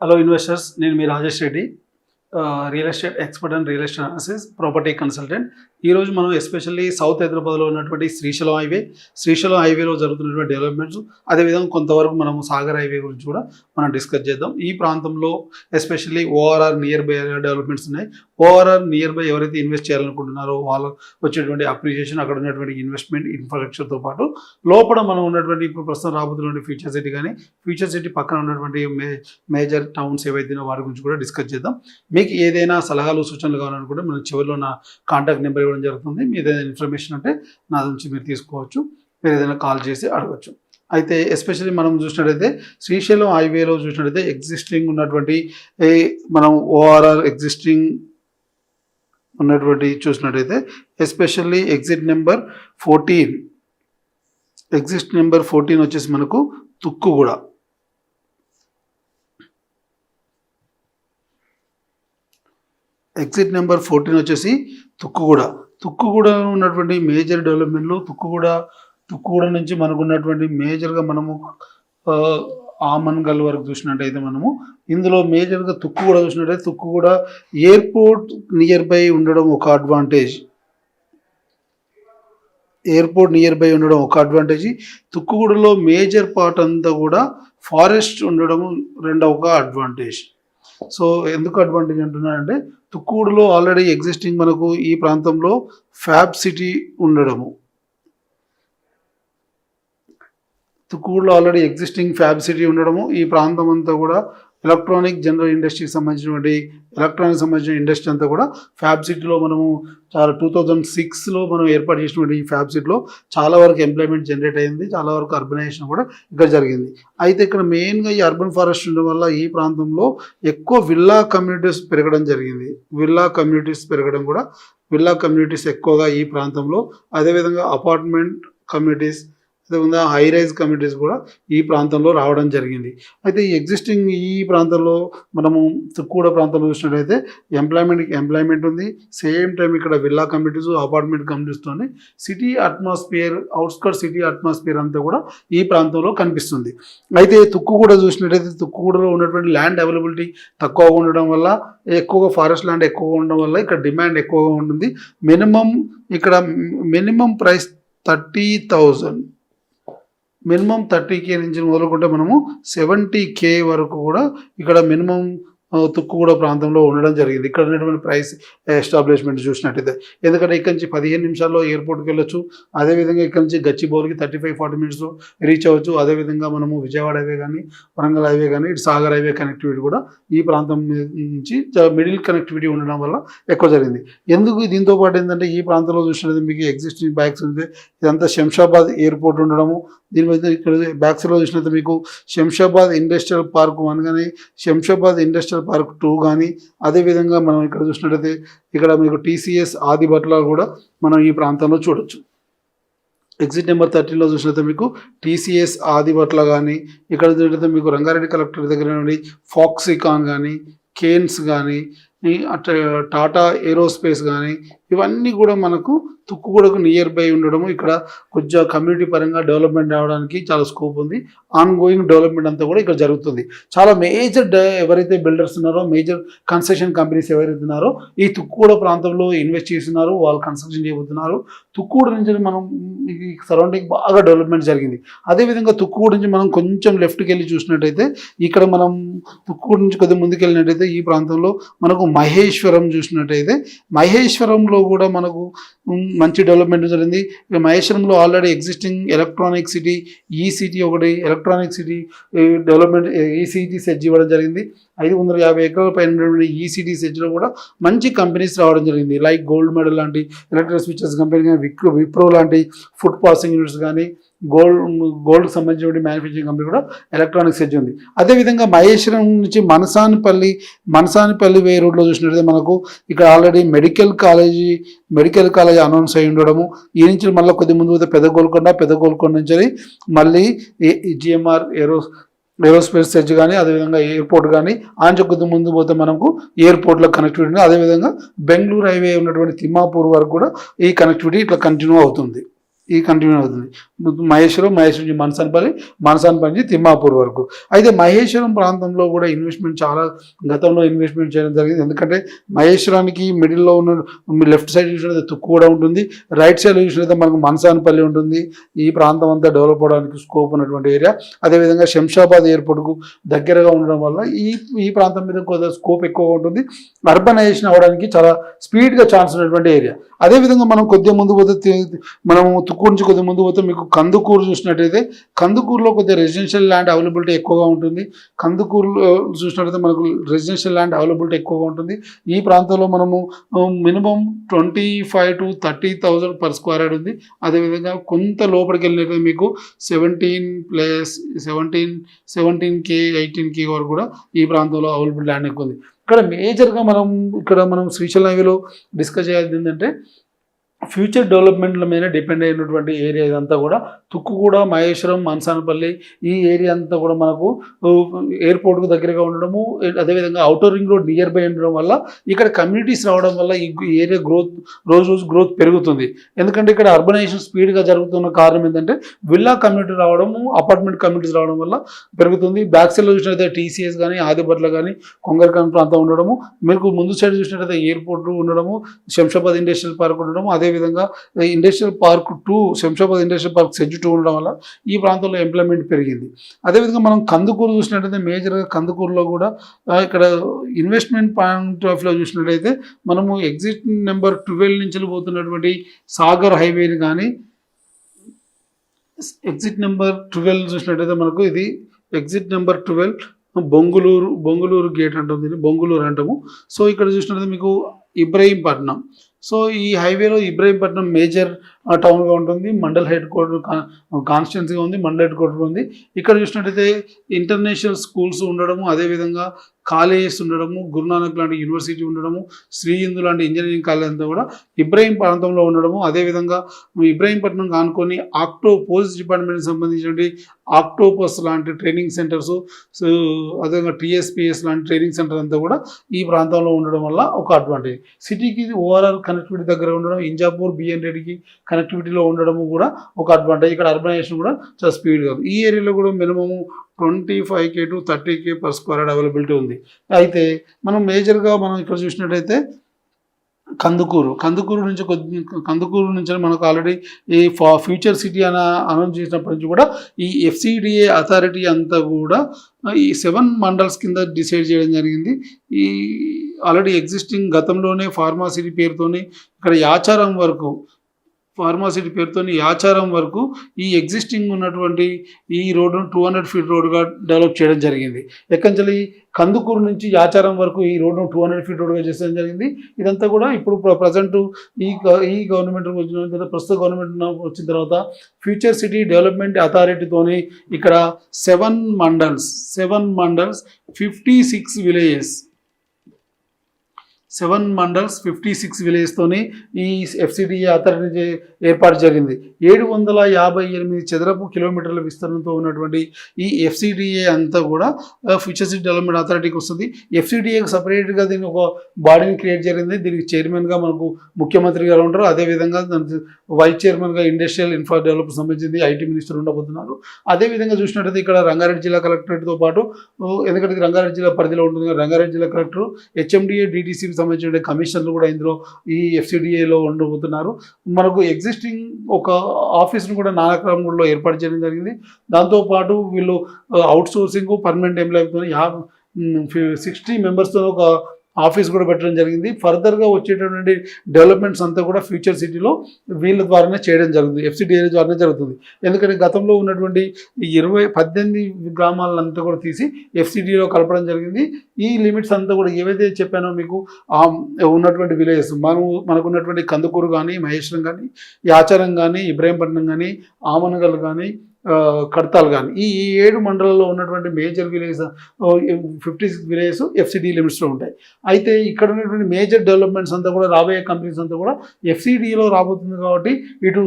Hello investors, నేను మీ Rajesh Reddy, real estate expert and real estate analysis property consultant. ఈరోజు మనం ఎస్పెషల్లీ సౌత్ హైదరాబాద్లో ఉన్నటువంటి శ్రీశైలం హైవేలో జరుగుతున్నటువంటి డెవలప్మెంట్స్, అదేవిధంగా కొంతవరకు మనము సాగర్ హైవే గురించి కూడా మనం డిస్కస్ చేద్దాం. ఈ ప్రాంతంలో especially ORR near by developments ఉన్నాయి. ఓఆర్ఆర్ నియర్ బై ఎవరైతే ఇన్వెస్ట్ చేయాలనుకుంటున్నారో వాళ్ళు వచ్చేటువంటి అప్రిషియేషన్, అక్కడ ఉన్నటువంటి ఇన్వెస్ట్మెంట్ ఇన్ఫ్రాస్ట్రక్చర్తో పాటు లోపల మనం ఉన్నటువంటి ఇప్పుడు ప్రస్తుతం రాబోతున్నటువంటి ఫ్యూచర్ సిటీ కానీ ఫ్యూచర్ సిటీ పక్కన ఉన్నటువంటి మేజర్ టౌన్స్ ఏవైతే వాటి గురించి కూడా డిస్కస్ చేద్దాం. మీకు ఏదైనా సలహాలు సూచనలు కావాలనుకుంటే మనం చివరిలో నా కాంటాక్ట్ నెంబర్ ఇవ్వడం జరుగుతుంది. మీ ఏదైనా ఇన్ఫర్మేషన్ అంటే నా నుంచి మీరు తీసుకోవచ్చు, మీరు ఏదైనా కాల్ చేసి అడగచ్చు. అయితే ఎస్పెషల్లీ మనం చూసినట్టయితే శ్రీశైలం హైవేలో చూసినట్టయితే ఎగ్జిస్టింగ్ ఉన్నటువంటి మనం ఓఆర్ఆర్ ఎగ్జిస్టింగ్ ఉన్నటువంటి చూసినట్టయితే ఎస్పెషల్లీ ఎగ్జిట్ నెంబర్ 14 వచ్చేసి మనకు తుక్కుగూడ. ఎగ్జిట్ నెంబర్ 14 వచ్చేసి తుక్కుగూడ ఉన్నటువంటి మేజర్ డెవలప్మెంట్లు తుక్కుగూడ నుంచి మనకు ఉన్నటువంటి మేజర్గా మనము ఆమన్గల్ వరకు చూసినట్టయితే మనము ఇందులో మేజర్గా తుక్కుగూడ చూసినట్టయితే తుక్కుగూడ ఎయిర్పోర్ట్ నియర్ బై ఉండడం ఒక అడ్వాంటేజ్. తుక్కుగూడలో మేజర్ పార్ట్ అంతా కూడా ఫారెస్ట్ ఉండడం రెండవ అడ్వాంటేజ్. సో ఎందుకు అడ్వాంటేజ్ అంటున్నానంటే తుక్కుగూడలో ఆల్రెడీ ఎగ్జిస్టింగ్ మనకు ఈ ప్రాంతంలో ఫ్యాబ్ సిటీ ఉండడము, ఈ ప్రాంతం అంతా కూడా ఎలక్ట్రానిక్ జనరల్ ఇండస్ట్రీకి సంబంధించిన ఇండస్ట్రీ అంతా కూడా ఫ్యాబ్ సిటీలో మనము 2006లో మనం ఏర్పాటు చేసినటువంటి ఈ ఫ్యాబ్ సిటీలో చాలా వరకు ఎంప్లాయ్మెంట్ జనరేట్ అయింది, చాలా వరకు అర్బనైజేషన్ కూడా ఇక్కడ జరిగింది. అయితే ఇక్కడ మెయిన్గా ఈ అర్బన్ ఫారెస్ట్ ఉండడం వల్ల ఈ ప్రాంతంలో ఎక్కువ విల్లా కమ్యూనిటీస్ ఎక్కువగా ఈ ప్రాంతంలో, అదేవిధంగా అపార్ట్మెంట్ కమ్యూనిటీస్, అదేవిధంగా హై రైజ్ కమ్యూనిటీస్ కూడా ఈ ప్రాంతంలో రావడం జరిగింది. అయితే ఈ ఎగ్జిస్టింగ్ ఈ ప్రాంతంలో మనము తుక్కుగూడ ప్రాంతంలో చూసినట్టయితే ఎంప్లాయ్మెంట్ ఉంది. సేమ్ టైం ఇక్కడ విల్లా కమ్యూనిటీస్, అపార్ట్మెంట్ కమ్యూనిటీస్తోనే city atmosphere, outskirt city atmosphere అంతా కూడా ఈ ప్రాంతంలో కనిపిస్తుంది. అయితే తుక్కుగూడ చూసినట్టయితే తుక్కుగూడలో ఉన్నటువంటి ల్యాండ్ అవైలబిలిటీ తక్కువగా ఉండడం వల్ల, ఎక్కువగా ఫారెస్ట్ ల్యాండ్ ఎక్కువగా ఉండడం వల్ల ఇక్కడ డిమాండ్ ఎక్కువగా ఉంటుంది. మినిమం ప్రైస్ 30,000, మినిమం 30K నుంచి మొదలుకుంటే మనము 70K వరకు కూడా ఇక్కడ మినిమం తుక్కుగూడ ప్రాంతంలో ఉండడం జరిగింది. ఇక్కడ ఉన్నటువంటి ప్రైస్ ఎస్టాబ్లిష్మెంట్ చూసినట్టయితే, ఎందుకంటే ఇక్కడ నుంచి 15 నిమిషాల్లో ఎయిర్పోర్ట్కి వెళ్ళొచ్చు, అదేవిధంగా ఇక్కడ నుంచి గచ్చిబౌలికి 35-40 మినిట్స్లో రీచ్ అవ్వచ్చు. అదేవిధంగా మనము విజయవాడ హైవే కానీ, వరంగల్ హైవే కానీ, ఇటు సాగర్ హైవే కనెక్టివిటీ కూడా ఈ ప్రాంతం నుంచి మిడిల్ కనెక్టివిటీ ఉండడం వల్ల ఎక్కువ జరిగింది. ఎందుకు దీంతో పాటు ఏంటంటే ఈ ప్రాంతంలో చూసినట్లయితే మీకు ఎగ్జిస్టింగ్ బ్యాక్స్ ఉంది, ఇదంతా శంషాబాద్ ఎయిర్పోర్ట్ ఉండడము, దీని మీద ఇక్కడ బ్యాక్స్లో చూసినట్లయితే మీకు శంషాబాద్ ఇండస్ట్రియల్ పార్క్ 1 కానీ, శంషాబాద్ ఇండస్ట్రియల్ పార్క్ 2 కానీ, అదేవిధంగా మనం ఇక్కడ చూసినట్లయితే ఇక్కడ మీకు TCS ఆదిబట్ల కూడా మనం ఈ ప్రాంతంలో చూడొచ్చు. ఎగ్జిట్ నెంబర్ 13లో చూసినట్లయితే మీకు TCS ఆదిబట్ల కానీ, ఇక్కడ చూసినట్లయితే మీకు రంగారెడ్డి కలెక్టర్ దగ్గర నుండి ఫాక్సికాన్ కానీ, కేన్స్ కానీ, టాటా ఏరోస్పేస్ కానీ, ఇవన్నీ కూడా మనకు తుక్కుగూడకు నియర్ బై ఉండడము, ఇక్కడ కొంచెం కమ్యూనిటీ పరంగా డెవలప్మెంట్ రావడానికి చాలా స్కోప్ ఉంది. ఆన్గోయింగ్ డెవలప్మెంట్ అంతా కూడా ఇక్కడ జరుగుతుంది. చాలా మేజర్ ఎవరైతే బిల్డర్స్ ఉన్నారో, మేజర్ కన్స్ట్రక్షన్ కంపెనీస్ ఎవరైతే ఉన్నారో ఈ తుక్కుగూడ ప్రాంతంలో ఇన్వెస్ట్ చేస్తున్నారు, వాళ్ళు కన్స్ట్రక్షన్ చేయబోతున్నారు. తుక్కుగూడ నుంచి మనం ఈ సరౌండింగ్ బాగా డెవలప్మెంట్ జరిగింది. అదేవిధంగా తుక్కుగూడ నుంచి మనం కొంచెం లెఫ్ట్కి వెళ్ళి చూసినట్టయితే, ఇక్కడ మనం తుక్కుగూడ నుంచి కొద్దిగా ముందుకు వెళ్ళినట్టయితే ఈ ప్రాంతంలో మనకు మహేశ్వరం చూసినట్టయితే, మహేశ్వరంలో కూడా మనకు మంచి డెవలప్మెంట్ జరిగింది. మహేశ్వరంలో already existing electronic city electronic city development ECT SEZ ఇవ్వడం జరిగింది. 550 ఎకరాల పైన ఈసీటీ సెజ్లో కూడా మంచి కంపెనీస్ రావడం జరిగింది. లైక్ గోల్డ్ మెడల్ లాంటి ఎలక్ట్రిక్ స్విచెస్ కంపెనీ కానీ, విప్రో లాంటి ఫుడ్ ప్రాసెసింగ్ యూనిట్స్ కానీ, గోల్డ్కి సంబంధించిన మ్యానుఫ్యాక్చరింగ్ కంపెనీ కూడా ఎలక్ట్రానిక్స్ సెజ్ ఉంది. అదేవిధంగా మహేశ్వరం నుంచి మనసానిపల్లి వే రోడ్లో చూసినట్లయితే మనకు ఇక్కడ ఆల్రెడీ మెడికల్ కాలేజ్ అనౌన్స్ అయి ఉండడము, ఈ నుంచి మళ్ళీ కొద్ది ముందు పోతే పెద్ద గోల్కొండ నుంచి మళ్ళీ GMR ఏరోస్పేస్ సెజ్ కానీ, అదేవిధంగా ఎయిర్పోర్ట్ కానీ, కొద్ది ముందు పోతే మనకు ఎయిర్పోర్ట్లో కనెక్టివిటీ ఉంది. అదేవిధంగా బెంగళూరు హైవే ఉన్నటువంటి తిమ్మాపూర్ వరకు కూడా ఈ కనెక్టివిటీ ఇట్లా కంటిన్యూ అవుతుంది. ఈ కంటిన్యూ అవుతుంది. మహేశ్వరం నుంచి మనసానపల్లి, మనసానపల్లి నుంచి తిమ్మాపూర్ వరకు. అయితే మహేశ్వరం ప్రాంతంలో కూడా ఇన్వెస్ట్మెంట్ చాలా గతంలో ఇన్వెస్ట్మెంట్ చేయడం జరిగింది. ఎందుకంటే మహేశ్వరానికి మిడిల్లో ఉన్న లెఫ్ట్ సైడ్ చూసినట్లయితే తుక్కు కూడా ఉంటుంది, రైట్ సైడ్ చూసినట్లయితే మనకు మనసానపల్లి ఉంటుంది. ఈ ప్రాంతం అంతా డెవలప్ అవడానికి స్కోప్ ఉన్నటువంటి ఏరియా. అదేవిధంగా శంషాబాద్ ఎయిర్పోర్ట్కు దగ్గరగా ఉండడం వల్ల ఈ ప్రాంతం మీద కొంత స్కోప్ ఎక్కువగా ఉంటుంది. అర్బనైజేషన్ అవ్వడానికి చాలా స్పీడ్గా ఛాన్స్ ఉన్నటువంటి ఏరియా. అదేవిధంగా మనం కొద్దిగా ముందు పోతే మనము తుక్కు నుంచి కొద్దిగా ముందు పోతే మీకు కందుకూరు చూసినట్టయితే కందుకూరులో కొద్దిగా రెసిడెన్షియల్ ల్యాండ్ అవైలబిలిటీ ఎక్కువగా ఉంటుంది. కందుకూరులో చూసినట్టయితే మనకు రెసిడెన్షియల్ ల్యాండ్ అవైలబిలిటీ ఎక్కువగా ఉంటుంది. ఈ ప్రాంతంలో మనము minimum 25,000 to 30,000 per square yard ఉంది. అదేవిధంగా కొంత లోపలికి వెళ్ళినట్టు మీకు 17K 18K వరకు కూడా ఈ ప్రాంతంలో అవైలబుల్ ల్యాండ్ ఎక్కువ ఉంది. ఇక్కడ మేజర్గా మనం శ్రీశైలం హైవేలో డిస్కస్ చేయాల్సింది ఏంటంటే ఫ్యూచర్ డెవలప్మెంట్ల మీద డిపెండ్ అయినటువంటి ఏరియా ఇదంతా కూడా. తుక్కు కూడా, మహేశ్వరం, మనసానపల్లి ఈ ఏరియా అంతా కూడా మనకు ఎయిర్పోర్ట్కు దగ్గరగా ఉండడము, అదేవిధంగా outer ring road near by ఉండడం వల్ల ఇక్కడ కమ్యూనిటీస్ రావడం వల్ల ఈ ఏరియా రోజు గ్రోత్ పెరుగుతుంది. ఎందుకంటే ఇక్కడ అర్బనైజేషన్ స్పీడ్గా జరుగుతున్న కారణం ఏంటంటే విల్లా కమ్యూనిటీ రావడము, అపార్ట్మెంట్ కమ్యూనిటీస్ రావడం వల్ల పెరుగుతుంది. బ్యాక్ సైడ్లో చూసినట్లయితే టీసీఎస్ కానీ, ఆదిబట్ల కానీ, కొంగర్ఖాన్ ప్రాంతం ఉండడము, మీకు ముందు సైడ్ చూసినట్లయితే ఎయిర్పోర్ట్ ఉండడము, శంషాబాద్ ఇండస్ట్రియల్ పార్క్ ఉండడము, అదేవిధంగా industrial park 2 Shamshabad industrial park SEZ 2 ఉండడం వల్ల ఈ ప్రాంతంలో ఎంప్లాయ్మెంట్ పెరిగింది. అదేవిధంగా మనం కందుకూరు చూసినట్టయితే మేజర్గా కందుకూరులో కూడా ఇక్కడ ఇన్వెస్ట్మెంట్ పాయింట్ ఆఫ్ లో చూసినట్టయితే మనము ఎగ్జిట్ నెంబర్ 12 నుంచి పోతున్నటువంటి సాగర్ హైవేని కానీ, ఎగ్జిట్ నెంబర్ 12 చూసినట్టయితే మనకు ఇది ఎగ్జిట్ నెంబర్ 12 బొంగులూరు గేట్ అంటాం, దీన్ని బొంగులూరు అంటాము. సో ఇక్కడ చూసినట్లయితే మీకు ఇబ్రహీంపట్నం. సో ఈ హైవేలో ఇబ్రహీంపట్నం మేజర్ టౌన్గా ఉంటుంది. మండల్ హెడ్ క్వార్టర్ కాన్స్టిట్యున్సీగా ఉంది, మండల్ హెడ్ క్వార్టర్ ఉంది. ఇక్కడ చూసినట్టయితే ఇంటర్నేషనల్ స్కూల్స్ ఉండడము, అదేవిధంగా కాలేజెస్ ఉండడము, గురునానక్ లాంటి యూనివర్సిటీ ఉండడము, శ్రీ హిందూ లాంటి ఇంజనీరింగ్ కాలేజ్ అంతా కూడా ఇబ్రహీం ప్రాంతంలో ఉండడము. అదేవిధంగా ఇబ్రహీంపట్నం కానుకొని పోలీస్ డిపార్ట్మెంట్కి సంబంధించిన ఆక్టోపస్ లాంటి ట్రైనింగ్ సెంటర్స్, అదేవిధంగా టీఎస్పీఎస్ లాంటి ట్రైనింగ్ సెంటర్ అంతా కూడా ఈ ప్రాంతంలో ఉండడం వల్ల ఒక అడ్వాంటేజ్. సిటీకి ఓవరాల్ కనెక్టివిటీ దగ్గర ఉండడం, ఇంజాపూర్, బిఎన్ రెడ్డికి కనెక్టివిటీలో ఉండడము కూడా ఒక అడ్వాంటేజ్. ఇక్కడ అర్బనైజేషన్ కూడా చాలా స్పీడ్గా ఉంది. ఈ ఏరియాలో కూడా minimum 25K to 30K per square yard availability ఉంది. అయితే మనం మేజర్గా ఇక్కడ చూసినట్టయితే కందుకూరు నుంచి మనకు ఆల్రెడీ ఈ ఫ్యూచర్ సిటీ అని అనౌన్స్ చేసినప్పటి నుంచి కూడా ఈ FCDA అథారిటీ అంతా కూడా ఈ 7 మండల్స్ కింద డిసైడ్ చేయడం జరిగింది. ఈ ఆల్రెడీ ఎగ్జిస్టింగ్ గతంలోనే ఫార్మాసిటీ పేరుతోని ఇక్కడ ఫార్మాసిటీ పేరుతోని యాచారం వరకు ఈ ఎగ్జిస్టింగ్ ఉన్నటువంటి ఈ రోడ్డును 200 feet రోడ్డుగా డెవలప్ చేయడం జరిగింది. ఎక్కంచలి కందుకూరు నుంచి యాచారం వరకు ఈ రోడ్డును 200 feet రోడ్డుగా చేసడం జరిగింది. ఇదంతా కూడా ఇప్పుడు ప్రజెంట్ ఈ గవర్నమెంట్ వచ్చిన తర్వాత, ప్రస్తుత గవర్నమెంట్ వచ్చిన తర్వాత ఫ్యూచర్ సిటీ డెవలప్మెంట్ అథారిటీతోని ఇక్కడ 7 మండల్స్ 56 విలేజెస్ 56 విలేజ్తోని ఈ FCDA అథారిటీ ఏర్పాటు జరిగింది. 758 చదరపు కిలోమీటర్ల విస్తరణతో ఉన్నటువంటి ఈ FCDA అంతా కూడా ఫ్యూచర్ సిటీ డెవలప్మెంట్ అథారిటీకి వస్తుంది. FCDAకి సపరేట్గా దీన్ని ఒక బాడీని క్రియేట్ జరిగింది. దీనికి చైర్మన్గా మనకు ముఖ్యమంత్రి గారు ఉంటారు. అదేవిధంగా వైస్ చైర్మన్గా ఇండస్ట్రియల్ ఇన్ఫ్రా డెవలప్ సంబంధించింది IT మినిస్టర్ ఉండబోతున్నారు. అదేవిధంగా చూసినట్టయితే ఇక్కడ రంగారెడ్డి జిల్లా కలెక్టరేట్తో పాటు, ఎందుకంటే ఇది రంగారెడ్డి జిల్లా పరిధిలో ఉంటుంది, రంగారెడ్డి జిల్లా కలెక్టర్, HMDA DTCకి సంబంధించిన కమిషనర్లు కూడా ఇందులో ఈ FCDAలో ఉండబోతున్నారు. మనకు ఎగ్జిస్టింగ్ ఒక ఆఫీస్ను కూడా నానక్రామ్గూడలో ఏర్పాటు చేయడం జరిగింది. దాంతోపాటు వీళ్ళు అవుట్ సోర్సింగ్ పర్మనెంట్ ఎంప్లాయ్తో 60 మెంబర్స్తో ఒక ఆఫీస్ కూడా పెట్టడం జరిగింది. ఫర్దర్గా వచ్చేటటువంటి డెవలప్మెంట్స్ అంతా కూడా ఫ్యూచర్ సిటీలో వీళ్ళ ద్వారానే చేయడం జరుగుతుంది, FCDA ద్వారానే జరుగుతుంది. ఎందుకంటే గతంలో ఉన్నటువంటి 18 గ్రామాలంతా కూడా తీసి FCDAలో కలపడం జరిగింది. ఈ లిమిట్స్ అంతా కూడా ఏవైతే చెప్పానో మీకు ఉన్నటువంటి విలేజెస్, మనకు ఉన్నటువంటి కందుకూరు కానీ, మహేశ్వరం కానీ, యాచారం కానీ, ఇబ్రహీంపట్నం కానీ, ఆమనగల్ కానీ, కడతాల్ కానీ, ఈ 7 మండలాల్లో ఉన్నటువంటి మేజర్ విలేజ్ 56 విలేజెస్ FCDA లిమిట్స్లో ఉంటాయి. అయితే ఇక్కడ ఉన్నటువంటి మేజర్ డెవలప్మెంట్స్ అంతా కూడా రాబోయే కంపెనీస్ అంతా కూడా FCDAలో రాబోతుంది. కాబట్టి ఇటు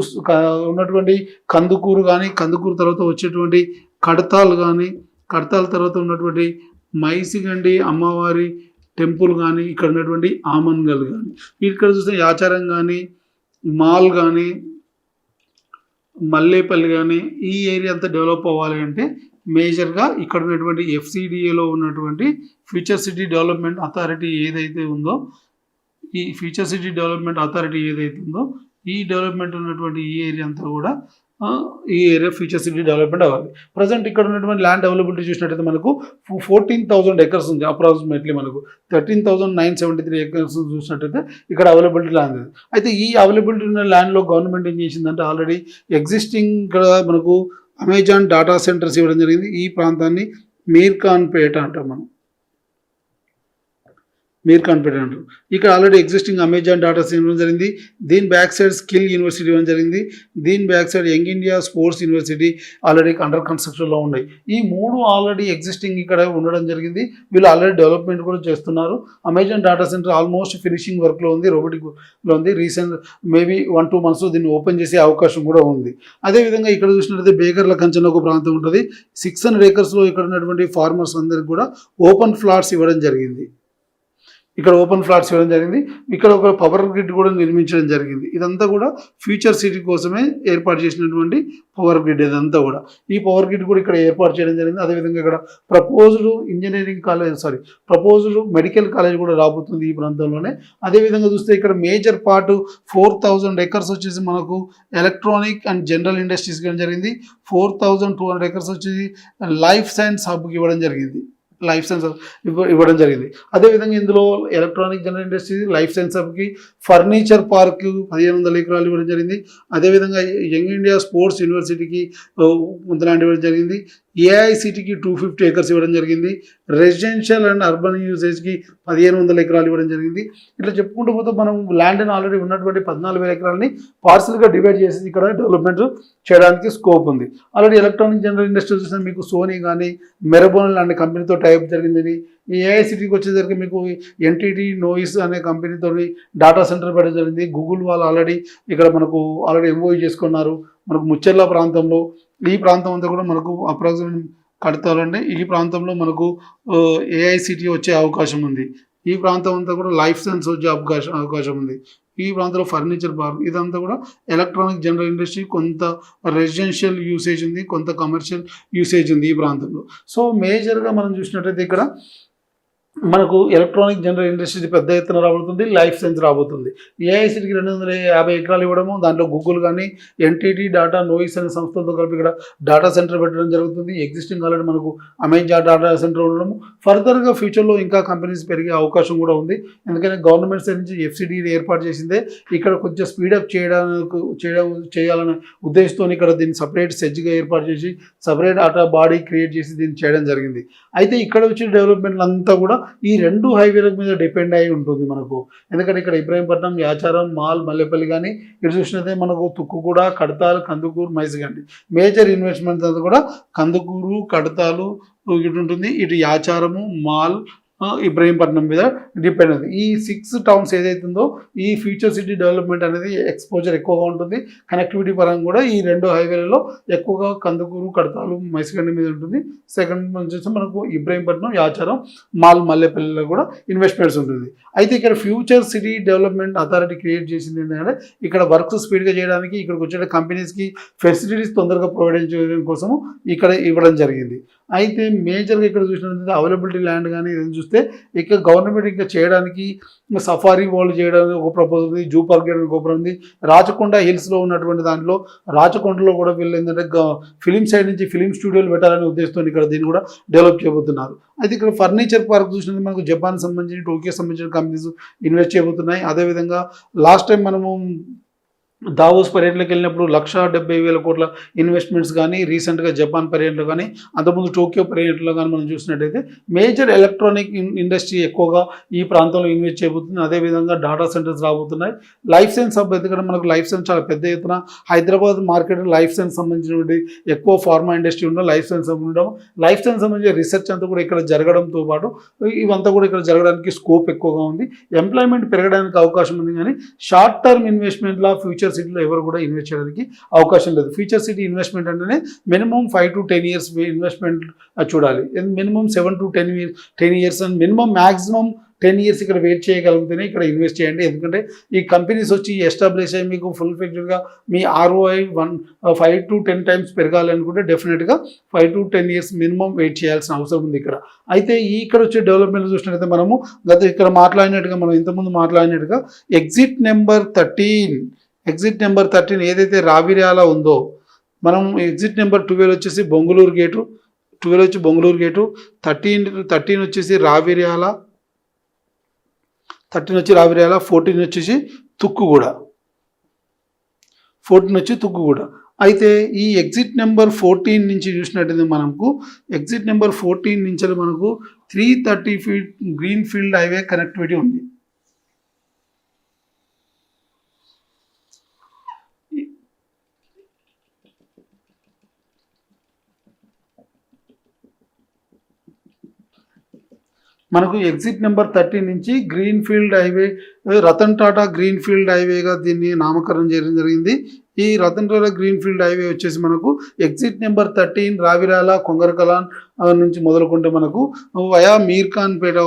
ఉన్నటువంటి కందుకూరు కానీ, కందుకూరు తర్వాత వచ్చేటువంటి కడతాల్ కానీ, కడతాల్ తర్వాత ఉన్నటువంటి మైసిగండి అమ్మవారి టెంపుల్ కానీ, ఇక్కడ ఉన్నటువంటి ఆమన్గల్ కానీ, ఇక్కడ చూస్తే యాచారం కానీ, మాల్ కానీ, మల్లేపల్లి కానీ ఈ ఏరియా అంతా డెవలప్ అవ్వాలి అంటే మేజర్గా ఇక్కడ ఉన్నటువంటి ఎఫ్సిడిఏలో ఉన్నటువంటి ఫ్యూచర్ సిటీ డెవలప్మెంట్ అథారిటీ ఏదైతే ఉందో, ఈ ఫ్యూచర్ సిటీ డెవలప్మెంట్ అథారిటీ ఏదైతే ఉందో ఈ డెవలప్మెంట్ ఉన్నటువంటి ఈ ఏరియా అంతా కూడా ఈ ఏరియా ఫ్యూచర్ సిటీ డెవలప్మెంట్ అవ్వాలి. ప్రజెంట్ ఇక్కడ ఉన్నటువంటి ల్యాండ్ అవైలబిలిటీ చూసినట్టయితే మనకు 14,000 ఎకర్స్ ఉంది. అప్రాక్సిమేట్లీ మనకు 13,973 ఎకర్స్ చూసినట్టయితే ఇక్కడ అవైలబిలిటీ ల్యాండ్ ఉంది. అయితే ఈ అవైలబిలిటీ ఉన్న ల్యాండ్లో గవర్నమెంట్ ఏం చేసిందంటే ఆల్రెడీ ఎగ్జిస్టింగ్ ఇక్కడ మనకు అమెజాన్ డాటా సెంటర్స్ ఇవ్వడం జరిగింది. ఈ ప్రాంతాన్ని మీర్ఖాన్పేట అంటాం మనం, మీర్ఖాన్పేట అంటారు. ఇక్కడ ఆల్రెడీ ఎగ్జిస్టింగ్ అమెజాన్ డాటా ఇవ్వడం జరిగింది. దీని బ్యాక్ సైడ్ స్కిల్ యూనివర్సిటీ ఇవ్వడం జరిగింది. దీని back side young India sports university already under కన్స్ట్రక్షన్లో ఉన్నాయి. ఈ 3 ఆల్రెడీ ఎగ్జిస్టింగ్ ఇక్కడ ఉండడం జరిగింది. వీళ్ళు ఆల్రెడీ డెవలప్మెంట్ కూడా చేస్తున్నారు. Amazon data centre almost finishing వర్క్లో ఉంది, రోబోటిక్లో ఉంది. రీసెంట్ మేబీ 1-2 monthsలో దీన్ని ఓపెన్ చేసే అవకాశం కూడా ఉంది. అదేవిధంగా ఇక్కడ చూసినట్లయితే బేగర్ల కంచెన ఒక ప్రాంతం ఉంటుంది. 600 acresలో ఇక్కడ ఉన్నటువంటి ఫార్మర్స్ అందరికి కూడా ఓపెన్ ఫ్లాట్స్ ఇవ్వడం జరిగింది. ఇక్కడ ఓపెన్ ఫ్లాట్స్ ఇవ్వడం జరిగింది. ఇక్కడ ఒక పవర్ గ్రిడ్ కూడా నిర్మించడం జరిగింది. ఇదంతా కూడా ఫ్యూచర్ సిటీ కోసమే ఏర్పాటు చేసినటువంటి పవర్ గ్రిడ్. ఇదంతా కూడా ఈ పవర్ గ్రిడ్ కూడా ఇక్కడ ఏర్పాటు చేయడం జరిగింది. అదేవిధంగా ఇక్కడ ప్రపోజ్డ్ మెడికల్ కాలేజ్ కూడా రాబోతుంది ఈ ప్రాంతంలోనే. అదేవిధంగా చూస్తే ఇక్కడ మేజర్ పార్ట్ 4,000 acres వచ్చేసి మనకు ఎలక్ట్రానిక్ అండ్ జనరల్ ఇండస్ట్రీస్కి ఇవ్వడం జరిగింది. 4,200 acres వచ్చేసి లైఫ్ సైన్స్ హబ్కి ఇవ్వడం జరిగింది. అదేవిధంగా ఇందులో electronic general industry, life science హబ్కి, ఫర్నిచర్ పార్క్ 1,500 acres ఇవ్వడం జరిగింది. అదేవిధంగా యంగ్ ఇండియా స్పోర్ట్స్ యూనివర్సిటీకి ల్యాండ్ ఇవ్వడం జరిగింది. ఏఐసిటీకి 250 acres ఇవ్వడం జరిగింది. రెసిడెన్షియల్ అండ్ అర్బన్ యూసేజ్కి 1,500 acres ఇవ్వడం జరిగింది. ఇట్లా చెప్పుకుంటూ పోతే మనం ల్యాండ్ ఆల్రెడీ ఉన్నటువంటి 14,000 acres పార్సల్గా డివైడ్ చేసి ఇక్కడ డెవలప్మెంట్ చేయడానికి స్కోప్ ఉంది. ఆల్రెడీ ఎలక్ట్రానిక్ జనరల్ ఇండస్ట్రీ చూసిన మీకు సోనీ కానీ మెరబోన్ లాంటి కంపెనీతో టైప్ జరిగిందని. ఈ ఏఐసిటీకి వచ్చేసరికి మీకు ఎన్టీటీ నోయిస్ అనే కంపెనీతో డాటా సెంటర్ పెట్టడం జరిగింది. గూగుల్ వాళ్ళు ఆల్రెడీ ఇక్కడ మనకు ఆల్రెడీ ఎంఓయూ చేసుకున్నారు. మనకు ముచ్చెర్ల ప్రాంతంలో ఈ ప్రాంతం అంతా కూడా మనకు అప్రాక్సిమేట్ కడతాలంటే ఈ ప్రాంతంలో మనకు ఏఐసిటీ వచ్చే అవకాశం ఉంది. ఈ ప్రాంతం అంతా కూడా లైఫ్ సైన్స్ వచ్చే అవకాశం ఉంది. ఈ ప్రాంతంలో ఫర్నిచర్ పార్క్, ఇదంతా కూడా ఎలక్ట్రానిక్ జనరల్ ఇండస్ట్రీ, కొంత రెసిడెన్షియల్ యూసేజ్ ఉంది, కొంత కమర్షియల్ యూసేజ్ ఉంది ఈ ప్రాంతంలో. సో మేజర్గా మనం చూసినట్టయితే ఇక్కడ మనకు ఎలక్ట్రానిక్ జనరల్ ఇండస్ట్రీ పెద్ద ఎత్తున రాబోతుంది, లైఫ్ సైన్స్ రాబోతుంది. ఏఐసిటీకి 250 acres ఇవ్వడము, దాంట్లో గూగుల్ కానీ ఎన్టీటీ డాటా నోయిస్ అనే సంస్థలతో కలిపి ఇక్కడ డాటా సెంటర్ పెట్టడం జరుగుతుంది. ఎగ్జిస్టింగ్ ఆల్రెడీ మనకు అమెజాన్ డాటా సెంటర్ ఉండడము, ఫర్దర్గా ఫ్యూచర్లో ఇంకా కంపెనీస్ పెరిగే అవకాశం కూడా ఉంది. ఎందుకంటే గవర్నమెంట్ సైడ్ నుంచి ఎఫ్సిడీని ఏర్పాటు చేసిందే ఇక్కడ కొంచెం స్పీడప్ చేయాలనే ఉద్దేశంతో ఇక్కడ దీన్ని సపరేట్ సెజ్గా ఏర్పాటు చేసి సపరేట్ ఆటా బాడీ క్రియేట్ చేసి దీన్ని చేయడం జరిగింది. అయితే ఇక్కడ వచ్చిన డెవలప్మెంట్ అంతా కూడా ఈ 2 హైవేల మీద డిపెండ్ అయి ఉంటుంది మనకు. ఎందుకంటే ఇక్కడ ఇబ్రాహీంపట్నం, యాచారం, మాల్, మల్లెపల్లి కానీ ఇటు చూసినట్లయితే మనకు తుక్కుగూడ, కడతాల్, కందుకూరు, మైసిగండి మేజర్ ఇన్వెస్ట్మెంట్స్ అంతా కూడా కందుకూరు, కడతాలు ఇటు ఉంటుంది. ఇటు యాచారము, మాల్, ఇబ్రాహీంపట్నం మీద డిపెండ్ అవుతుంది. ఈ 6 towns ఏదైతుందో ఈ ఫ్యూచర్ సిటీ డెవలప్మెంట్ అనేది ఎక్స్పోజర్ ఎక్కువగా ఉంటుంది. కనెక్టివిటీ పరంగా కూడా ఈ 2 హైవేలలో ఎక్కువగా కందుకూరు, కడతాలు, మైసిగండి మీద ఉంటుంది. సెకండ్ వచ్చేసి మనకు ఇబ్రాహీంపట్నం, యాచారం, మాల్, మల్లెపల్లిలో కూడా ఇన్వెస్ట్మెంట్స్ ఉంటుంది. అయితే ఇక్కడ future city development authority create చేసింది ఏంటంటే ఇక్కడ వర్క్స్ స్పీడ్గా చేయడానికి, ఇక్కడికి వచ్చే కంపెనీస్కి ఫెసిలిటీస్ తొందరగా ప్రొవైడ్ చేయడం కోసము ఇక్కడ ఇవ్వడం జరిగింది. అయితే మేజర్గా ఇక్కడ చూసినట్లయితే అవైలబిలిటీ ల్యాండ్ కానీ ఏదైనా చూస్తే ఇక్కడ గవర్నమెంట్ ఇంకా చేయడానికి సఫారీ వరల్డ్ చేయడానికి ఒక ప్రపోజల్ ఉంది, జూ పార్క్ చేయడానికి ఒక ఉంది. రాచకొండ హిల్స్లో ఉన్నటువంటి దాంట్లో రాచకొండలో కూడా వీళ్ళు ఏంటంటే ఫిలిం సైడ్ నుంచి ఫిలిం స్టూడియోలు పెట్టాలనే ఉద్దేశంతో ఇక్కడ దీన్ని కూడా డెవలప్ చేయబోతున్నారు. అయితే ఇక్కడ ఫర్నిచర్ పార్క్ చూసినట్టు మనకు జపాన్ సంబంధించిన, టోక్యో సంబంధించిన కంపెనీస్ ఇన్వెస్ట్ చేయబోతున్నాయి. అదేవిధంగా లాస్ట్ టైం మనము దావోస్ పర్యటనకి వెళ్ళినప్పుడు 1,70,000 కోట్ల ఇన్వెస్ట్మెంట్స్ కానీ, రీసెంట్గా జపాన్ పర్యటనలో కానీ, అంతకుముందు టోక్యో పర్యటనలో కానీ మనం చూసినట్టయితే మేజర్ ఎలక్ట్రానిక్ ఇండస్ట్రీ ఎక్కువగా ఈ ప్రాంతంలో ఇన్వెస్ట్ చేయబోతుంది. అదేవిధంగా డాటా సెంటర్స్ రాబోతున్నాయి. లైఫ్ సైన్స్ హబ్ ఎందుకంటే మనకు లైఫ్ సైన్స్ చాలా పెద్ద ఎత్తున హైదరాబాద్ మార్కెట్ లైఫ్ సైన్స్ సంబంధించినటువంటి ఎక్కువ ఫార్మా ఇండస్ట్రీ ఉండడం, లైఫ్ సైన్స్ హబ్ ఉండడం, లైఫ్ సైన్స్ సంబంధించిన రీసెర్చ్ అంతా కూడా ఇక్కడ జరగడంతో పాటు ఇవంతా కూడా ఇక్కడ జరగడానికి స్కోప్ ఎక్కువగా ఉంది. ఎంప్లాయ్మెంట్ పెరగడానికి అవకాశం ఉంది. కానీ షార్ట్ టర్మ్ ఇన్వెస్ట్మెంట్లో ఫ్యూచర్ సిటీలో ఎవరు కూడా ఇన్వెస్ట్ చేయడానికి అవకాశం లేదు. ఫ్యూచర్ సిటీ ఇన్వెస్ట్మెంట్ అంటేనే మినిమం 5 to 10 years ఇన్వెస్ట్మెంట్ చూడాలి. Minimum 7 to 10 years and minimum maximum 10 years ఇక్కడ వెయిట్ చేయగలిగితేనే ఇక్కడ ఇన్వెస్ట్ చేయండి. ఎందుకంటే ఈ కంపెనీస్ వచ్చి ఎస్టాబ్లిష్ అయ్యి మీకు ఫుల్ ఫ్లెడ్జ్డ్గా మీ ROI 5 to 10 టైమ్స్ పెరగాలి అనుకుంటే డెఫినెట్గా 5 to 10 ఇయర్స్ మినిమం వెయిట్ చేయాల్సిన అవసరం ఉంది ఇక్కడ. అయితే ఇక్కడ వచ్చే డెవలప్మెంట్ చూసినట్లయితే మనము ఇక్కడ మాట్లాడినట్టుగా మనం ఇంతకుముందు మాట్లాడినట్టుగా ఎగ్జిట్ నెంబర్ 13 ఏదైతే రావిర్యాల ఉందో, మనం ఎగ్జిట్ నెంబర్ 12 వచ్చేసి బొంగుళూరు గేటు, 12 వచ్చి బొంగుళూరు గేటు, 13 వచ్చేసి రావిర్యాల, 14 వచ్చేసి తుక్కుగూడ, 14 వచ్చి తుక్కుగూడ. అయితే ఈ ఎగ్జిట్ నెంబర్ 14 నుంచి చూసినట్టయితే మనకు ఎగ్జిట్ నెంబర్ 14 నుంచి మనకు 330 feet green field highway connectivity ఉంది. మనకు ఎగ్జిట్ నెంబర్ 13 నుంచి green field highway, Ratan Tata green field హైవేగా దీన్ని నామకరణం చేయడం జరిగింది. ఈ Ratan Tata green field highway వచ్చేసి మనకు ఎగ్జిట్ నెంబర్ 13 రావిరాల కొంగరకలాన్ నుంచి మొదలుకుంటే మనకు వయా మీర్ఖాన్పేట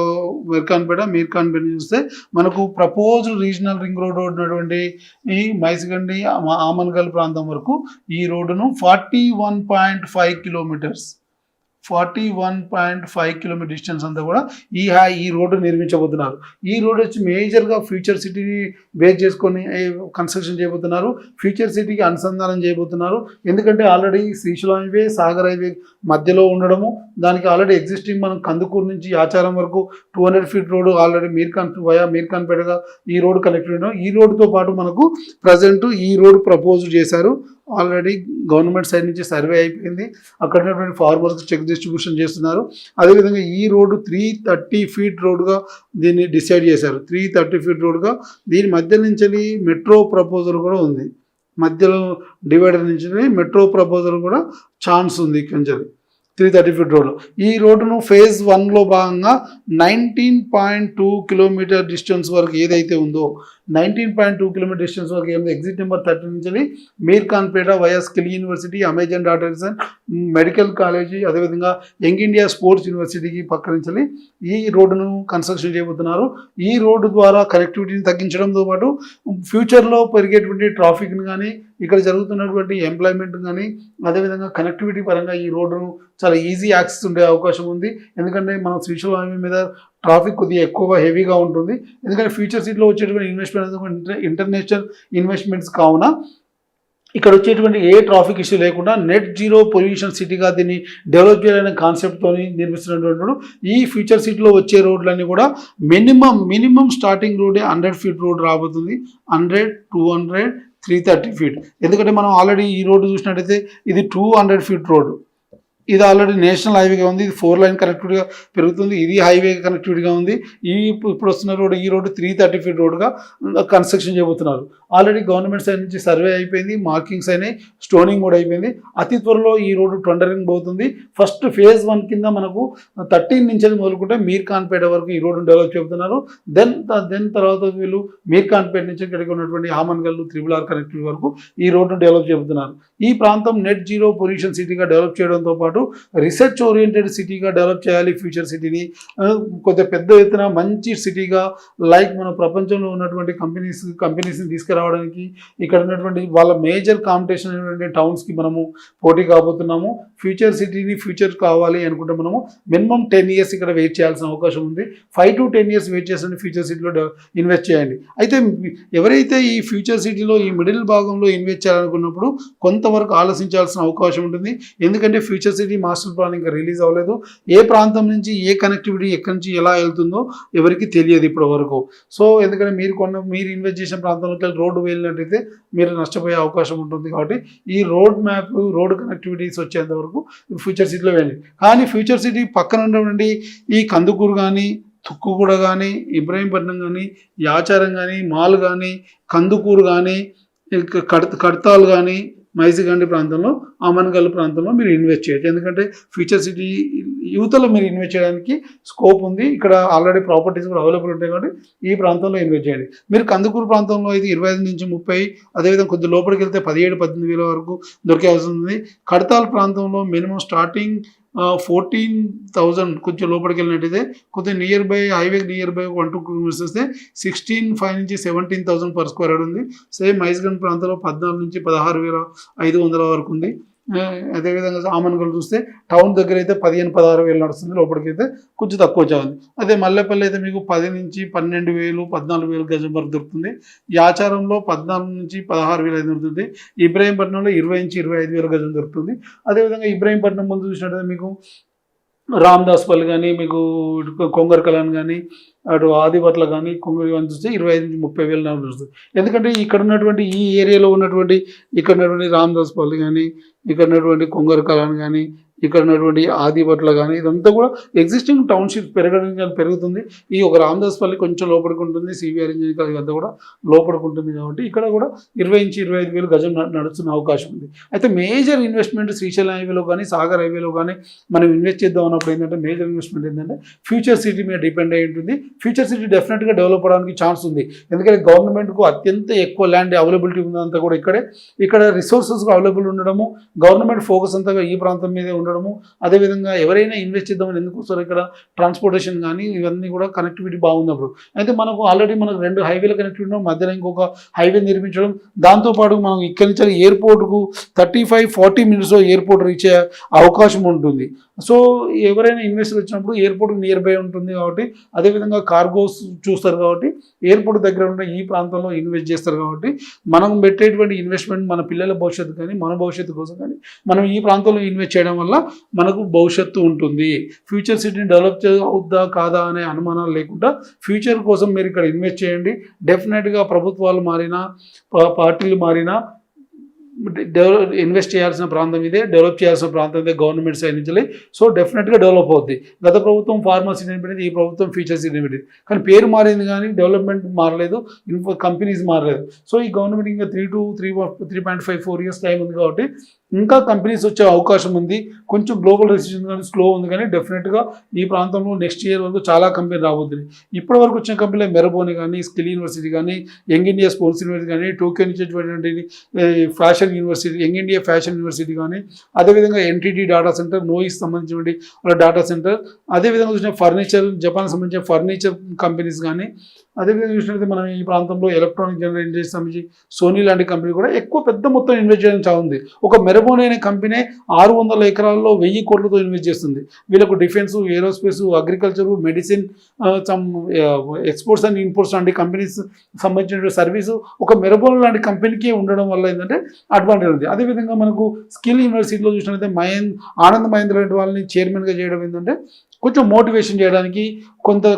చూస్తే మనకు ప్రపోజ్డ్ రీజనల్ రింగ్ రోడ్ ఉన్నటువంటి ఈ మైసిగండి ఆమన్గల్ ప్రాంతం వరకు ఈ రోడ్డును 41.5 కిలోమీటర్స్ 41.5 కిలోమీటర్ డిస్టెన్స్ అంతా కూడా ఈ రోడ్డు నిర్మించబోతున్నారు. ఈ రోడ్డు వచ్చి మేజర్గా ఫ్యూచర్ సిటీని బేస్ చేసుకొని కన్స్ట్రక్షన్ చేయబోతున్నారు. ఫ్యూచర్ సిటీకి అనుసంధానం చేయబోతున్నారు. ఎందుకంటే already Srisailam highway, Sagar highway మధ్యలో ఉండడము, దానికి ఆల్రెడీ ఎగ్జిస్టింగ్ మనం కందుకూరు నుంచి ఆచారం వరకు 200 ఫీట్ రోడ్డు ఆల్రెడీ మీర్ఖాన్పేటగా ఈ రోడ్డు కనెక్ట్ ఉండడం. ఈ రోడ్డుతో పాటు మనకు ప్రజెంట్ ఈ రోడ్డు ప్రపోజ్ చేశారు. ఆల్రెడీ గవర్నమెంట్ సైడ్ నుంచి సర్వే అయిపోయింది. అక్కడ ఉన్నటువంటి ఫార్మర్స్ చెక్ డిస్ట్రిబ్యూషన్ చేస్తున్నారు. అదేవిధంగా ఈ రోడ్డు 330 ఫీట్ రోడ్డుగా దీన్ని డిసైడ్ చేశారు. 330 ఫీట్ రోడ్డుగా దీని మధ్య నుంచి మెట్రో ప్రపోజల్ కూడా ఉంది. మధ్యలో డివైడర్ నుంచి మెట్రో ప్రపోజల్ కూడా ఛాన్స్ ఉంది. కొంచెం 330 ఫీట్ రోడ్డు. ఈ రోడ్డును ఫేజ్ 1లో భాగంగా 19.2 కిలోమీటర్ డిస్టెన్స్ వరకు ఏదైతే ఉందో 19.2 కిలోమీటర్ డిస్టెన్స్ వరకు ఏముంది ఎగ్జిట్ నెంబర్ 13 నుంచి Mirkhanpet via skill university, Amazon daughters medical college, అదేవిధంగా యంగ్ ఇండియా స్పోర్ట్స్ యూనివర్సిటీకి పక్క నుంచి ఈ రోడ్డును కన్స్ట్రక్షన్ చేయబోతున్నారు. ఈ రోడ్డు ద్వారా కనెక్టివిటీని తగ్గించడంతో పాటు ఫ్యూచర్లో పెరిగేటువంటి ట్రాఫిక్ని కానీ, ఇక్కడ జరుగుతున్నటువంటి ఎంప్లాయ్మెంట్ కానీ, అదేవిధంగా కనెక్టివిటీ పరంగా ఈ రోడ్డును చాలా ఈజీ యాక్సెస్ ఉండే అవకాశం ఉంది. ఎందుకంటే మనం శ్రీశైలం హైవే మీద ట్రాఫిక్ కొద్దిగా ఎక్కువగా హెవీగా ఉంటుంది. ఎందుకంటే ఫ్యూచర్ సిటీలో వచ్చేటువంటి ఇన్వెస్ట్మెంట్ ఇంటర్నేషనల్ ఇన్వెస్ట్మెంట్స్ కావున ఇక్కడ వచ్చేటువంటి ఏ ట్రాఫిక్ ఇష్యూ లేకుండా నెట్ జీరో పొల్యూషన్ సిటీగా దీన్ని డెవలప్ చేయాలనే కాన్సెప్ట్తో నిర్మిస్తున్నటువంటి ఈ ఫ్యూచర్ సిటీలో వచ్చే రోడ్లన్నీ కూడా మినిమం స్టార్టింగ్ రోడే 100 ఫీట్ రోడ్ రాబోతుంది. 100, 200, 330 ఫీట్. ఎందుకంటే మనం ఆల్రెడీ ఈ రోడ్డు చూసినట్టయితే ఇది 200 ఫీట్ రోడ్డు. ఇది ఆల్రెడీ నేషనల్ హైవేగా ఉంది. ఇది 4 లైన్ కనెక్టివిటీగా పెరుగుతుంది. ఇది హైవే కనెక్టివిటీగా ఉంది. ఇప్పుడు వస్తున్న రోడ్డు ఈ రోడ్డు 330 ఫీట్ రోడ్డుగా కన్స్ట్రక్షన్ చేయబోతున్నారు. ఆల్రెడీ గవర్నమెంట్ సైడ్ నుంచి సర్వే అయిపోయింది, మార్కింగ్స్ అయినాయి, స్టోనింగ్ కూడా అయిపోయింది. అతి త్వరలో ఈ రోడ్డు టెండరింగ్ పోతుంది. ఫస్ట్ ఫేజ్ 1 కింద మనకు 13 నుంచి మొదలుకుంటే మీర్ఖాన్పేట వరకు ఈ రోడ్డును డెవలప్ చెబుతున్నారు. దెన్ తర్వాత వీళ్ళు మీర్ఖాన్పేట నుంచి ఇక్కడికి ఉన్నటువంటి ఆమన్గల్ RRR కనెక్టివిటీ వరకు ఈ రోడ్డును డెవలప్ చెబుతున్నారు. ఈ ప్రాంతం నెట్ జీరో పొల్యూషన్ సిటీగా డెవలప్ చేయడంతో పాటు రీసెర్చ్ ఓరియంటెడ్ సిటీగా డెవలప్ చేయాలి. ఫ్యూచర్ సిటీని కొద్దిగా పెద్ద ఎత్తున మంచి సిటీగా లైక్ మన ప్రపంచంలో ఉన్నటువంటి కంపెనీస్ని తీసుకురావడానికి ఇక్కడ ఉన్నటువంటి వాళ్ళ మేజర్ కాంపిటీషన్ అయినటువంటి టౌన్స్కి మనము పోటీ కాబోతున్నాము. ఫ్యూచర్ సిటీని ఫ్యూచర్ కావాలి అనుకుంటే మనము మినిమం 10 ఇయర్స్ ఇక్కడ వెయిట్ చేయాల్సిన అవకాశం ఉంది. 5 to 10 ఇయర్స్ వెయిట్ చేసిన ఫ్యూచర్ సిటీలో ఇన్వెస్ట్ చేయండి. అయితే ఎవరైతే ఈ ఫ్యూచర్ సిటీలో ఈ మిడిల్ భాగంలో ఇన్వెస్ట్ చేయాలనుకున్నప్పుడు కొంతవరకు ఆలోచించాల్సిన అవకాశం ఉంటుంది. ఎందుకంటే ఫ్యూచర్ సిటీ మాస్టర్ ప్లాన్ ఇంకా రిలీజ్ అవ్వలేదు. ఏ ప్రాంతం నుంచి ఏ కనెక్టివిటీ ఎక్కడి నుంచి ఎలా వెళ్తుందో ఎవరికి తెలియదు ఇప్పటి వరకు. సో ఎందుకంటే మీరు ఇన్వెస్ట్ చేసిన ప్రాంతంలోకి రోడ్డు వెళ్ళినట్టయితే మీరు నష్టపోయే అవకాశం ఉంటుంది. కాబట్టి ఈ రోడ్ మ్యాప్, రోడ్ కనెక్టివిటీస్ వచ్చేంత వరకు ఫ్యూచర్ సిటీలో వెళ్ళండి. కానీ ఫ్యూచర్ సిటీ పక్కన ఉన్నటువంటి ఈ కందుకూరు కానీ, తుక్కుగూడ కానీ, ఇబ్రహీంపట్నం కానీ, యాచారం కానీ, మాల్ కానీ, కందుకూరు కానీ, కడతాల్ కానీ, మైసిగండి ప్రాంతంలో, ఆమన్గల్ ప్రాంతంలో మీరు ఇన్వెస్ట్ చేయొచ్చు. ఎందుకంటే ఫ్యూచర్ సిటీ యువతలో మీరు ఇన్వెస్ట్ చేయడానికి స్కోప్ ఉంది. ఇక్కడ ఆల్రెడీ ప్రాపర్టీస్ కూడా అవైలబుల్ ఉంటాయి కాబట్టి ఈ ప్రాంతంలో ఇన్వెస్ట్ చేయండి. మీరు కందుకూరు ప్రాంతంలో అయితే 25 నుంచి 30, అదేవిధంగా కొద్ది లోపలికి వెళ్తే 17-18 వేల వరకు దొరికే అవసరం ఉంది. కడతాల్ ప్రాంతంలో మినిమం స్టార్టింగ్ 14,000 కొంచెం లోపలికి వెళ్ళినట్టయితే కొంచెం near by highway near by 1-2 kilometres వస్తే 16,500 నుంచి 17,000 పర్ స్క్వేర్ యార్డ్ ఉంది. సేమ్ మైజ్గంజ్ ప్రాంతంలో 14 నుంచి 16,500 వరకు ఉంది. అదేవిధంగా ఆమన్గల్ చూస్తే టౌన్ దగ్గర అయితే 15-16,000 నడుస్తుంది, లోపలికి అయితే కొంచెం తక్కువ చాలు. అదే మల్లెపల్లి అయితే మీకు 10 నుంచి 12,000 14,000 గజం వరకు దొరుకుతుంది. యాచారంలో 14 నుంచి 16,500 దొరుకుతుంది. ఇబ్రాహీంపట్నంలో 20 నుంచి 25,000 గజం దొరుకుతుంది. అదేవిధంగా ఇబ్రాహీంపట్నం ముందు చూసినట్టయితే మీకు రామదాస్పల్లి కానీ, మీకు కొంగరకలాన్ కానీ, అటు ఆదిపట్ల కానీ, కొంగరి కానీ చూస్తే 25 నుంచి 30,000 నడుస్తుంది. ఎందుకంటే ఇక్కడ ఉన్నటువంటి ఈ ఏరియాలో ఉన్నటువంటి ఇక్కడ ఉన్నటువంటి రామదాస్పల్లి కానీ, ఇక్కడ ఉన్నటువంటి కొంగరకలాన్ కానీ, ఇక్కడ ఉన్నటువంటి ఆదిపట్ల కానీ ఇదంతా కూడా ఎగ్జిస్టింగ్ టౌన్షిప్ పెరుగుతుంది. ఈ ఒక రామదాస్పల్లి కొంచెం లోపలికి ఉంటుంది, సివిఆర్ ఇంజనీరింగ్ కాలేజ్ అంతా కూడా లోపలికి ఉంటుంది. కాబట్టి ఇక్కడ కూడా 20 నుంచి 25,000 గజం నడుస్తున్న అవకాశం ఉంది. అయితే మేజర్ ఇన్వెస్ట్మెంట్ శ్రీశైలం హైవేలో కానీ, సాగర్ హైవేలో కానీ మనం ఇన్వెస్ట్ చేద్దాం అన్నప్పుడు ఏంటంటే మేజర్ ఇన్వెస్ట్మెంట్ ఏంటంటే ఫ్యూచర్ సిటీ మీద డిపెండ్ అయి ఉంటుంది. ఫ్యూచర్ సిటీ డెఫినెట్గా డెవలప్ అవడానికి ఛాన్స్ ఉంది. ఎందుకంటే గవర్నమెంట్కు అత్యంత ఎక్కువ ల్యాండ్ అవైలబిలిటీ ఉందంతా కూడా ఇక్కడ రిసోర్సెస్ అవైలబుల్ ఉండడము, గవర్నమెంట్ ఫోకస్ అంతా ఈ ప్రాంతం మీదే ఉండడము, అదేవిధంగా ఎవరైనా ఇన్వెస్ట్ చేద్దామని ఎందుకు వస్తారు, ఇక్కడ ట్రాన్స్పోర్టేషన్ కానీ ఇవన్నీ కూడా కనెక్టివిటీ బాగున్నప్పుడు. అయితే మనకు ఆల్రెడీ మనకు 2 హైవేల కనెక్టివిటీ ఉండడం, మధ్యలో ఇంకొక హైవే నిర్మించడం, దాంతోపాటు మనం ఇక్కడి నుంచి ఎయిర్పోర్ట్కు 35-40 మినిట్స్లో ఎయిర్పోర్ట్ రీచ్ అయ్యే అవకాశం ఉంటుంది. సో ఎవరైనా ఇన్వెస్టర్ వచ్చినప్పుడు ఎయిర్పోర్ట్ నియర్ బై ఉంటుంది కాబట్టి, అదేవిధంగా కార్గోస్ చూస్తారు కాబట్టి ఎయిర్పోర్ట్ దగ్గర ఉన్న ఈ ప్రాంతంలో ఇన్వెస్ట్ చేస్తారు కాబట్టి మనం పెట్టేటువంటి ఇన్వెస్ట్మెంట్ మన పిల్లల భవిష్యత్తు కానీ, మన భవిష్యత్తు కోసం కానీ మనం ఈ ప్రాంతంలో ఇన్వెస్ట్ చేయడం వల్ల మనకు భవిష్యత్తు ఉంటుంది. ఫ్యూచర్ సిటీని డెవలప్ అవుద్దా కాదా అనే అనుమానాలు లేకుండా ఫ్యూచర్ కోసం మీరు ఇక్కడ ఇన్వెస్ట్ చేయండి. డెఫినెట్గా ప్రభుత్వాలు మారినా, పార్టీలు మారినా ఇన్వెస్ట్ చేయాల్సిన ప్రాంతం ఇదే, డెవలప్ చేయాల్సిన ప్రాంతం ఇదే గవర్నమెంట్ సైడ్ నుంచి. సో డెఫినెట్గా డెవలప్ అవుతుంది. గత ప్రభుత్వం ఫార్మా సిటీ పెట్టింది, ఈ ప్రభుత్వం ఫ్యూచర్ సిటీ పెట్టింది, కానీ పేరు మారింది కానీ డెవలప్మెంట్ మారలేదు, కంపెనీస్ మారలేదు. సో ఈ గవర్నమెంట్ ఇంకా 3.5-4 ఇయర్స్ టైం ఉంది కాబట్టి ఇంకా కంపెనీస్ వచ్చే అవకాశం ఉంది. కొంచెం గ్లోబల్ రెసిషన్ కానీ స్లో ఉంది, కానీ డెఫినెట్గా ఈ ప్రాంతంలో నెక్స్ట్ ఇయర్ వరకు చాలా కంపెనీ రాబోతుంది. ఇప్పటి వరకు వచ్చిన కంపెనీలు మెరబోని కానీ, స్కిల్ యూనివర్సిటీ కానీ, యంగ్ ఇండియా స్పోర్ట్స్ యూనివర్సిటీ కానీ, టోక్యో నుంచి వచ్చేటువంటి fashion university, young India fashion university కానీ, అదేవిధంగా ఎన్టీటీ డేటా సెంటర్, నోయిస్ సంబంధించినటువంటి వాళ్ళ డేటా సెంటర్, అదేవిధంగా చూసిన ఫర్నిచర్, జపాన్ సంబంధించిన ఫర్నిచర్ కంపెనీస్ కానీ, అదేవిధంగా చూసినట్లయితే మనం ఈ ప్రాంతంలో ఎలక్ట్రానిక్ జనరల్ ఇండస్ట్రీ సంబంధించి సోనీ లాంటి కంపెనీ కూడా ఎక్కువ పెద్ద మొత్తం ఇన్వెస్ట్ చేయడం చాలా ఉంది. ఒక మెరబోని అనే కంపెనీ 600 ఎకరాల్లో 1000 కోట్లతో ఇన్వెస్ట్ చేస్తుంది. వీళ్ళకు defence, aerospace, agriculture, medicine, some exports and imports లాంటి కంపెనీస్ సంబంధించిన సర్వీసు ఒక మెరబోని లాంటి కంపెనీకి ఉండడం వల్ల ఏంటంటే అడ్వాంటేజ్ ఉంది. అదేవిధంగా మనకు స్కిల్ యూనివర్సిటీలో చూసినట్లయితే ఆనంద్ మహేంద్ర లాంటి వాళ్ళని చైర్మన్గా చేయడం ఏంటంటే కొంచెం మోటివేషన్ చేయడానికి,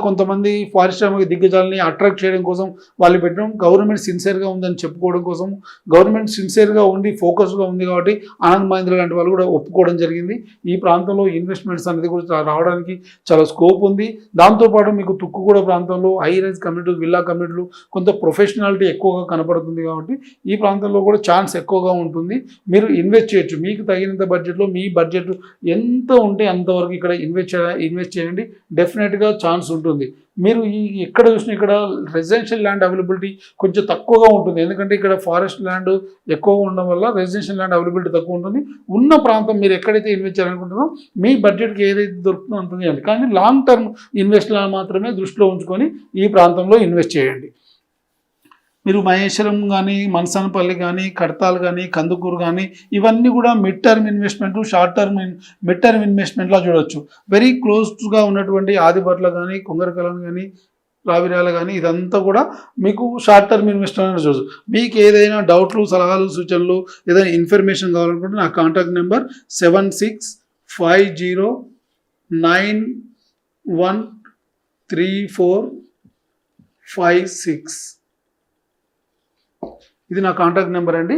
కొంతమంది పారిశ్రామిక దిగ్గజాలని అట్రాక్ట్ చేయడం కోసం వాళ్ళు పెట్టడం, గవర్నమెంట్ సిన్సియర్గా ఉందని చెప్పుకోవడం కోసం, గవర్నమెంట్ సిన్సియర్గా ఉండి ఫోకస్గా ఉంది కాబట్టి ఆనంద్ మహేంద్ర లాంటి వాళ్ళు కూడా ఒప్పుకోవడం జరిగింది. ఈ ప్రాంతంలో ఇన్వెస్ట్మెంట్స్ అనేది కూడా రావడానికి చాలా స్కోప్ ఉంది. దాంతోపాటు మీకు తుక్కుగూడ ప్రాంతంలో హై రైజ్ కమ్యూనిటీలు, విల్లా కమ్యూనిటీలు, కొంత ప్రొఫెషనాలిటీ ఎక్కువగా కనపడుతుంది కాబట్టి ఈ ప్రాంతంలో కూడా ఛాన్స్ ఎక్కువగా ఉంటుంది. మీరు ఇన్వెస్ట్ చేయొచ్చు, మీకు తగినంత బడ్జెట్లో, మీ బడ్జెట్ ఎంత ఉంటే అంతవరకు ఇక్కడ ఇన్వెస్ట్ చేయండి. డెఫినెట్గా ఛాన్స్ ఉంటుంది. మీరు ఎక్కడ చూసినా ఇక్కడ రెసిడెన్షియల్ ల్యాండ్ అవైలబిలిటీ కొంచెం తక్కువగా ఉంటుంది. ఎందుకంటే ఇక్కడ ఫారెస్ట్ ల్యాండ్ ఎక్కువగా ఉండడం వల్ల రెసిడెన్షియల్ ల్యాండ్ అవైలబిలిటీ తక్కువ ఉంటుంది. ఉన్న ప్రాంతం మీరు ఎక్కడైతే ఇన్వెస్ట్ చేయాలనుకుంటున్నారో మీ బడ్జెట్కి ఏదైతే దొరుకుతుందో అంత చేయండి. కానీ లాంగ్ టర్మ్ ఇన్వెస్ట్లను మాత్రమే దృష్టిలో ఉంచుకొని ఈ ప్రాంతంలో ఇన్వెస్ట్ చేయండి. మీరు మహేశ్వరం కానీ, మనసానపల్లి కానీ, కడతాల్ కానీ, కందుకూరు కానీ ఇవన్నీ కూడా mid term investment, short term mid term ఇన్వెస్ట్మెంట్లా చూడవచ్చు. వెరీ క్లోజ్గా ఉన్నటువంటి ఆదిపట్ల కానీ, కొంగరకలాన్ కానీ, రావిరాల కానీ ఇదంతా కూడా మీకు షార్ట్ టర్మ్ ఇన్వెస్ట్మెంట్ చూడవచ్చు. మీకు ఏదైనా డౌట్లు, సలహాలు, సూచనలు, ఏదైనా ఇన్ఫర్మేషన్ కావాలనుకుంటే నా కాంటాక్ట్ నెంబర్ 7650913456. ఇది నా కాంటాక్ట్ నెంబర్ అండి.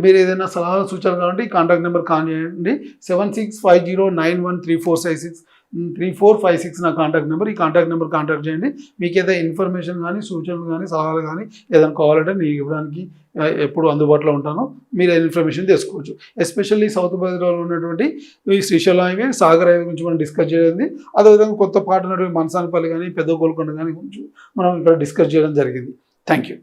మీరు ఏదైనా సలహాలు, సూచనలు కావాలంటే ఈ కాంటాక్ట్ నెంబర్ కాల్ చేయండి. 7650913456 నా కాంటాక్ట్ నెంబర్. ఈ కాంటాక్ట్ నెంబర్ కాంటాక్ట్ చేయండి. మీకు ఏదైనా ఇన్ఫర్మేషన్ కానీ, సూచనలు కానీ, సలహాలు కానీ ఏదైనా కావాలంటే నేను ఇవ్వడానికి ఎప్పుడు అందుబాటులో ఉంటాను. మీరు ఇన్ఫర్మేషన్ తెలుసుకోవచ్చు. ఎస్పెషల్లీ సౌత్ బెంగాల్లో ఉన్నటువంటి ఈ శ్రీశైలం హైవే, సాగర్ హైవే గురించి మనం డిస్కస్ చేయడం, అదేవిధంగా కొత్త పాట ఉన్నటువంటి మనసానపల్లి కానీ, పెద్ద గోల్కొండ కానీ గురించి మనం ఇక్కడ డిస్కస్ చేయడం జరిగింది. Thank you.